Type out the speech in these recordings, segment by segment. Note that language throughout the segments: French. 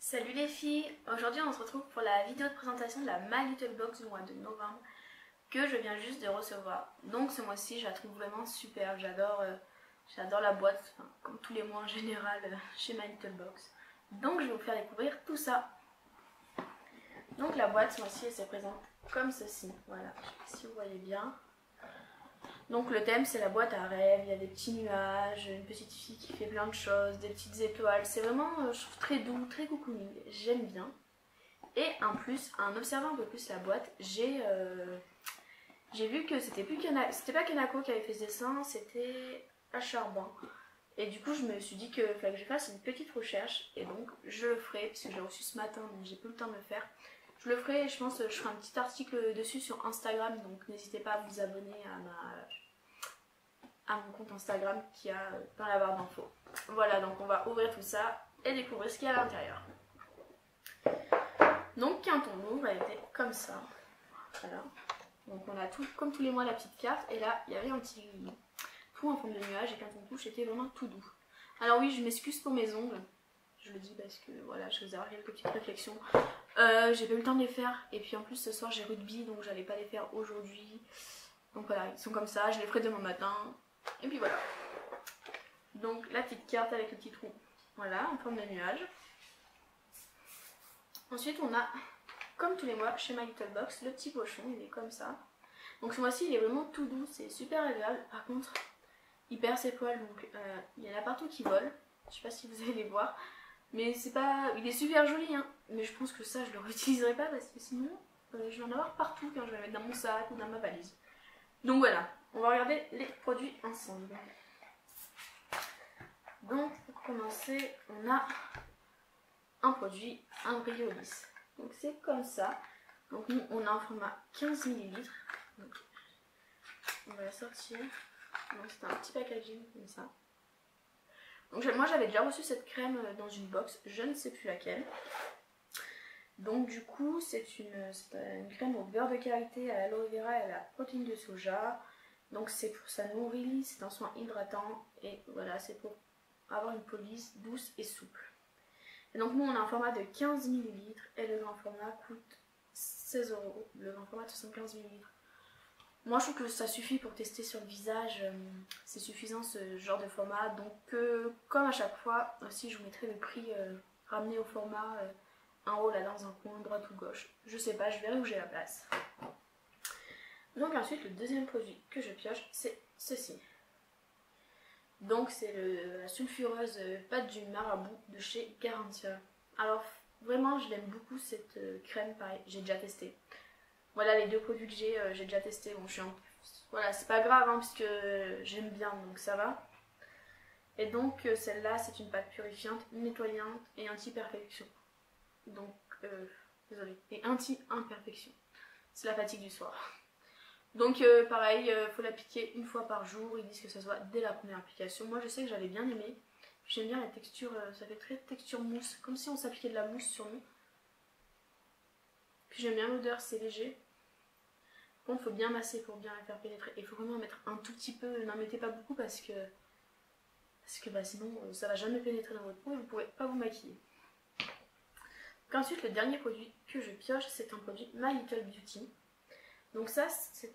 Salut les filles, aujourd'hui on se retrouve pour la vidéo de présentation de la My Little Box du mois de novembre que je viens juste de recevoir. Donc ce mois-ci je la trouve vraiment super, j'adore la boîte, enfin, comme tous les mois en général chez My Little Box. Donc je vais vous faire découvrir tout ça. Donc la boîte ce mois-ci elle se présente comme ceci, voilà, je sais pas si vous voyez bien. Donc le thème c'est la boîte à rêves, il y a des petits nuages, une petite fille qui fait plein de choses, des petites étoiles, c'est vraiment je trouve très doux, très cocooning, j'aime bien. Et en plus, en observant un peu plus la boîte, j'ai vu que c'était pas Kanako qui avait fait ce dessin, c'était Acharbin. Et du coup je me suis dit qu'il fallait que je fasse une petite recherche et donc je le ferai, parce que j'ai reçu ce matin donc j'ai plus le temps de le faire. Je le ferai et je pense que je ferai un petit article dessus sur Instagram, donc n'hésitez pas à vous abonner à mon compte Instagram qui a dans la barre d'infos. Voilà, donc on va ouvrir tout ça et découvrir ce qu'il y a à l'intérieur. Donc quand on ouvre, elle était comme ça. Voilà. Donc on a tout, comme tous les mois, la petite carte. Et là, il y avait un petit trou en forme de nuage et quand on touche, c'était vraiment tout doux. Alors oui, je m'excuse pour mes ongles. Je le dis parce que voilà, je faisais quelques petites réflexions. J'ai pas eu le temps de les faire. Et puis en plus, ce soir, j'ai rugby, donc j'allais pas les faire aujourd'hui. Donc voilà, ils sont comme ça. Je les ferai demain matin. Et puis voilà. Donc la petite carte avec le petit trou. Voilà, en forme de nuage. Ensuite, on a, comme tous les mois, chez My Little Box, le petit pochon. Il est comme ça. Donc ce mois-ci, il est vraiment tout doux. C'est super agréable. Par contre, il perd ses poils. Donc il y en a partout qui volent. Je sais pas si vous allez les voir. Mais c'est pas... Il est super joli, hein. Mais je pense que ça, je le réutiliserai pas parce que sinon, je vais en avoir partout quand je vais le mettre dans mon sac ou dans ma valise. Donc voilà, on va regarder les produits ensemble. Donc pour commencer, on a un produit, un brillo lisse. Donc c'est comme ça. Donc nous, on a un format 15 ml. Donc, on va la sortir. Donc c'est un petit packaging comme ça. Donc moi j'avais déjà reçu cette crème dans une box, je ne sais plus laquelle. Donc du coup c'est une crème au beurre de karité, à l'aloe vera et à la protéine de soja. Donc c'est pour ça nourrit, c'est un soin hydratant et voilà, c'est pour avoir une peau lisse, douce et souple. Et donc nous on a un format de 15 ml et le grand format coûte 16 €, le grand format de 75 ml. Moi je trouve que ça suffit pour tester sur le visage, c'est suffisant ce genre de format. Donc comme à chaque fois, aussi je vous mettrai le prix ramené au format en haut là dans un coin, droite ou gauche. Je sais pas, je verrai où j'ai la place. Donc ensuite le deuxième produit que je pioche c'est ceci. Donc c'est la sulfureuse pâte du marabout de chez Garantia. Alors vraiment je l'aime beaucoup cette crème, pareil, j'ai déjà testé. Voilà les deux produits que j'ai déjà testé. Bon, voilà, c'est pas grave hein, puisque j'aime bien donc ça va. Et donc celle-là c'est une pâte purifiante, nettoyante et anti-perfection. Donc désolée, et anti-imperfection. C'est la fatigue du soir. Donc pareil, faut l'appliquer une fois par jour. Ils disent que ça se voit dès la première application. Moi je sais que j'avais bien aimé. J'aime bien la texture, ça fait très texture mousse, comme si on s'appliquait de la mousse sur nous. Puis j'aime bien l'odeur, c'est léger. Bon, il faut bien masser pour bien la faire pénétrer. Et il faut vraiment en mettre un tout petit peu, n'en mettez pas beaucoup parce que bah, sinon ça va jamais pénétrer dans votre peau et vous ne pourrez pas vous maquiller. Donc ensuite le dernier produit que je pioche c'est un produit My Little Beauty. Donc ça c'est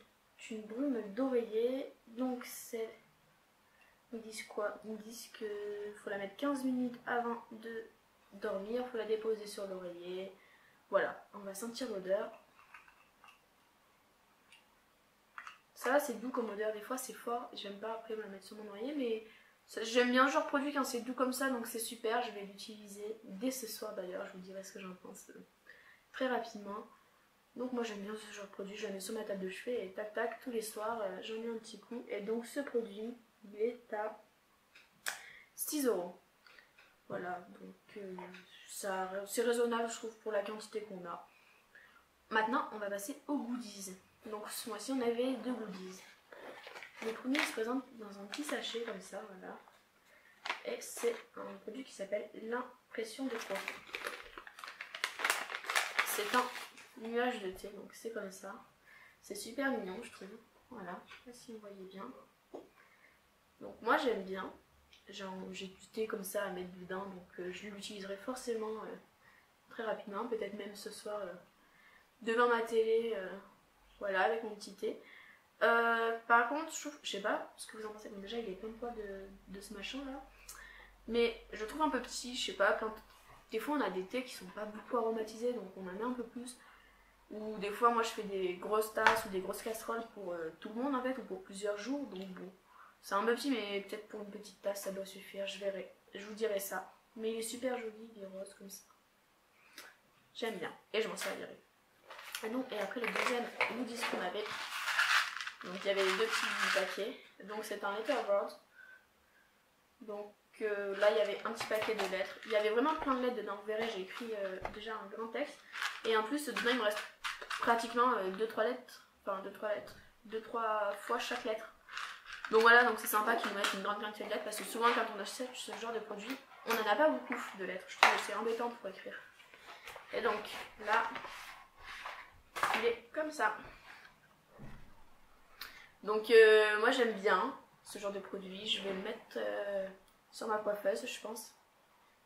une brume d'oreiller. Donc c'est... Ils disent quoi? Ils disent qu'il faut la mettre 15 minutes avant de dormir, il faut la déposer sur l'oreiller. Voilà, on va sentir l'odeur. Ça va, c'est doux comme odeur, des fois c'est fort, j'aime pas après me la mettre sur mon oreiller, mais j'aime bien ce genre de produit quand c'est doux comme ça, donc c'est super, je vais l'utiliser dès ce soir d'ailleurs, je vous dirai ce que j'en pense très rapidement. Donc moi j'aime bien ce genre de produit, je la mets sur ma table de chevet et tac tac, tous les soirs j'en mets un petit coup, et donc ce produit il est à 6 €. Voilà, donc c'est raisonnable je trouve pour la quantité qu'on a. Maintenant on va passer aux goodies. Donc ce mois-ci on avait deux goodies. Le premier se présente dans un petit sachet comme ça, voilà. Et c'est un produit qui s'appelle l'impression de coin. C'est un nuage de thé, donc c'est comme ça. C'est super mignon je trouve. Voilà, je sais pas si vous voyez bien. Donc moi j'aime bien. J'ai du thé comme ça à mettre dedans, donc je l'utiliserai forcément très rapidement, peut-être même ce soir devant ma télé, voilà, avec mon petit thé. Par contre, je sais pas ce que vous en pensez, bon, déjà il est plein de poids de ce machin là, mais je trouve un peu petit, je sais pas, des fois on a des thés qui sont pas beaucoup aromatisés, donc on en met un peu plus. Ou des fois moi je fais des grosses tasses ou des grosses casseroles pour tout le monde en fait, ou pour plusieurs jours, donc bon, c'est un peu petit, mais peut-être pour une petite tasse ça doit suffire, je verrai, je vous dirai ça. Mais il est super joli, il est rose comme ça. J'aime bien, et je m'en servirai. Et après le deuxième goodies qu'on avait, donc il y avait les 2 petits paquets, donc c'est un letterboard. Donc là il y avait un petit paquet de lettres, il y avait vraiment plein de lettres dedans, vous verrez j'ai écrit déjà un grand texte. Et en plus dedans il me reste pratiquement 2-3 lettres, enfin 2-3 fois chaque lettre. Donc voilà, donc c'est sympa qu'ils nous mettent une grande quantité de lettres, parce que souvent quand on achète ce genre de produit, on n'en a pas beaucoup de lettres, je trouve que c'est embêtant pour écrire. Et donc là, il est comme ça. Donc moi j'aime bien ce genre de produit, je vais le mettre sur ma coiffeuse je pense.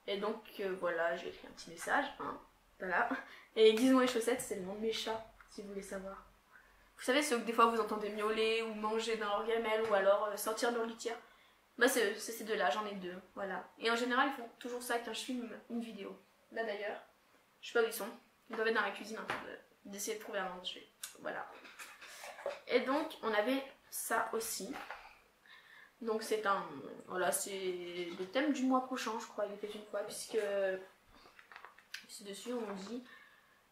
Et donc voilà, j'ai écrit un petit message, hein, voilà. Et Gizmo et Chaussettes, c'est le nom de mes chats, si vous voulez savoir. Vous savez, ceux que des fois vous entendez miauler ou manger dans leur gamelle ou alors sortir de leur litière. Bah c'est ces deux là, j'en ai 2, voilà. Et en général ils font toujours ça quand je filme une vidéo. Là d'ailleurs, je sais pas où ils sont, ils doivent être dans la cuisine en train d'essayer de trouver à manger, voilà. Et donc on avait ça aussi. Donc c'est un... Voilà, c'est le thème du mois prochain, je crois, il était une fois, puisque dessus on dit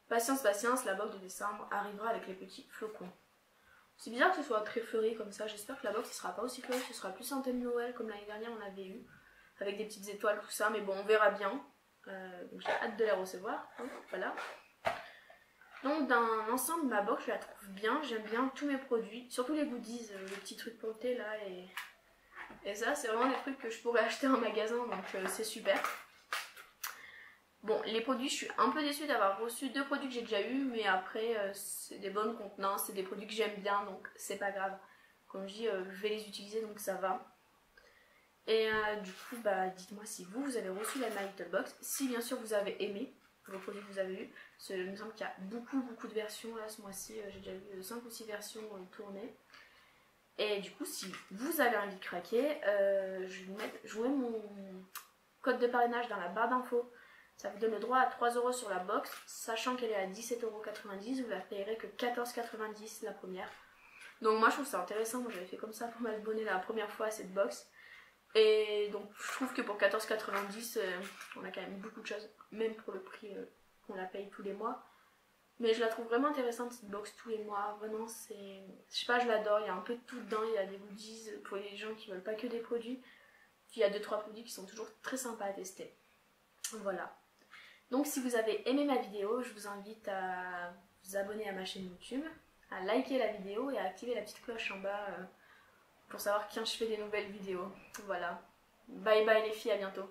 patience, patience, la box de décembre arrivera avec les petits flocons. C'est bizarre que ce soit très fleuri comme ça, j'espère que la box ne sera pas aussi fleuri, ce sera plus en thème Noël comme l'année dernière on avait eu, avec des petites étoiles, tout ça, mais bon, on verra bien. Donc j'ai hâte de les recevoir, hein, voilà. Donc dans l'ensemble, ma box, je la trouve bien, j'aime bien tous mes produits, surtout les goodies, les petits trucs pour le thé là, et ça, c'est vraiment des trucs que je pourrais acheter en magasin, donc c'est super. Bon, les produits, je suis un peu déçue d'avoir reçu 2 produits que j'ai déjà eu, mais après, c'est des bonnes contenances, c'est des produits que j'aime bien, donc c'est pas grave. Comme je dis, je vais les utiliser, donc ça va. Et du coup, bah, dites-moi si vous avez reçu la My Little Box, si bien sûr vous avez aimé vos produits que vous avez eus. Il me semble qu'il y a beaucoup de versions là ce mois-ci, j'ai déjà vu 5 ou 6 versions tournées. Et du coup, si vous avez envie de craquer, je vous mets mon code de parrainage dans la barre d'infos. Ça vous donne le droit à 3 € sur la box, sachant qu'elle est à 17,90 €, vous la payerez que 14,90 € la première. Donc moi je trouve ça intéressant, moi j'avais fait comme ça pour m'abonner la première fois à cette box. Et donc je trouve que pour 14,90 €, on a quand même beaucoup de choses, même pour le prix qu'on la paye tous les mois. Mais je la trouve vraiment intéressante cette box tous les mois, vraiment c'est... Je sais pas, je l'adore, il y a un peu de tout dedans, il y a des goodies pour les gens qui veulent pas que des produits. Puis il y a 2-3 produits qui sont toujours très sympas à tester. Voilà. Donc si vous avez aimé ma vidéo, je vous invite à vous abonner à ma chaîne YouTube, à liker la vidéo et à activer la petite cloche en bas pour savoir quand je fais des nouvelles vidéos. Voilà. Bye bye les filles, à bientôt.